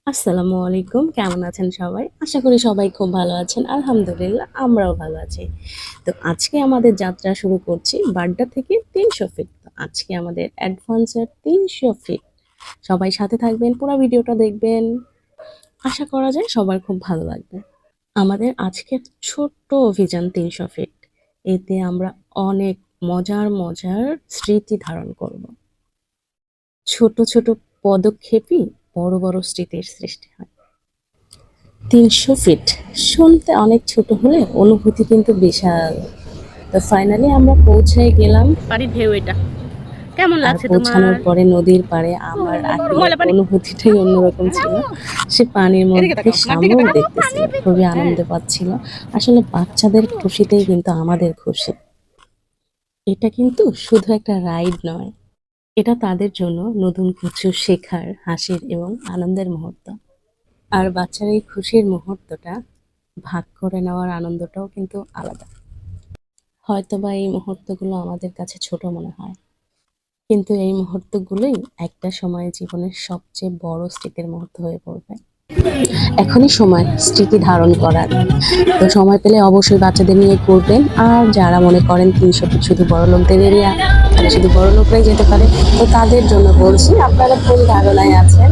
আসসালামু আলাইকুম। কেমন আছেন সবাই? আশা করি সবাই খুব ভালো আছেন। আলহামদুলিল্লাহ আমরাও ভালো আছি। তো আজকে আমাদের যাত্রা শুরু করছি বাড্ডা থেকে ৩০০ ফিট। তো আজকে আমাদের অ্যাডভেঞ্চার ৩০০ ফিট। সবাই সাথে থাকবেন, পুরা ভিডিওটা দেখবেন। আশা করা যায় সবার খুব ভালো লাগবে। আমাদের আজকের ছোট্ট অভিযান ৩০০ ফিট। এতে আমরা অনেক মজার স্মৃতি ধারণ করব। ছোট ছোট পদক্ষেপই বড় স্মৃতির সৃষ্টি হয়। ৩০০ ফিট শুনতে অনেক ছোট হলে অনুভূতি কিন্তু বিশাল। তো ফাইনালি আমরা পৌঁছে গেলাম। পানির ঢেউ এটা কেমন আর লাগছে তোমার? পৌঁছানোর পরে নদীর পাড়ে আমার আহিলের ময়লা পানি। অনুভূতিটাই অন্যরকম ছিল। সে পানির এদিকে মধ্যে তাকাও, নাক দিকে শামুক তাকাও। দেখতেছিল, খুবই হ্যাঁ। আনন্দ পাচ্ছিল। আসলে বাচ্চাদের খুশিতেই কিন্তু আমাদের খুশি। এটা কিন্তু শুধু একটা রাইড নয়, এটা তাদের জন্য নতুন কিছু শেখার, হাসির এবং আনন্দের মুহূর্ত। আর বাচ্চার এই খুশির মুহূর্তটা ভাগ করে নেওয়ার আনন্দটাও কিন্তু আলাদা। হয়তোবা এই মুহূর্তগুলো আমাদের কাছে ছোট মনে হয়, কিন্তু এই মুহূর্তগুলোই একটা সময়ে জীবনের সবচেয়ে বড় স্মৃতির মুহূর্ত হয়ে পড়বে। এখনই সময় স্মৃতি ধারণ করার। তো সময় পেলে অবশ্যই বাচ্চাদের নিয়ে ঘুরবেন। আর যারা মনে করেন ৩০০ ফিট শুধু বড়লোকদের এরিয়া, তাহলে শুধু বড়লোকরাই যেতে পারে। তো তাদের জন্য বলছি, আপনারা ভুল ধারণায় আছেন।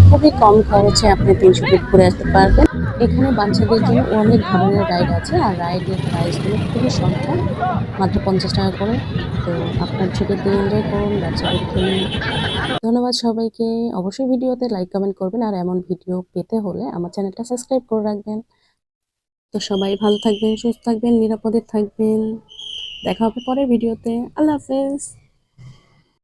খুবই কম খরচে আপনি ৩০০ ফিট ঘুরে আসতে পারবেন। এখানে বাচ্চাদের জন্য অনেক ধরনের রাইড আছে, আর রাইডের প্রাইসগুলো খুবই সস্তা, মাত্র ৫০ টাকা করে। তো আপনার ছুটিতে এনজয় করুন, বাচ্চাদেরকে নিয়ে। ধন্যবাদ সবাইকে। অবশ্যই ভিডিওতে লাইক কমেন্ট করবেন, আর এমন ভিডিও পেতে হলে আমার চ্যানেলটা সাবস্ক্রাইব করে রাখবেন। তো সবাই ভালো থাকবেন, সুস্থ থাকবেন, নিরাপদে থাকবেন। দেখা হবে পরের ভিডিওতে। আল্লাহ হাফেজ।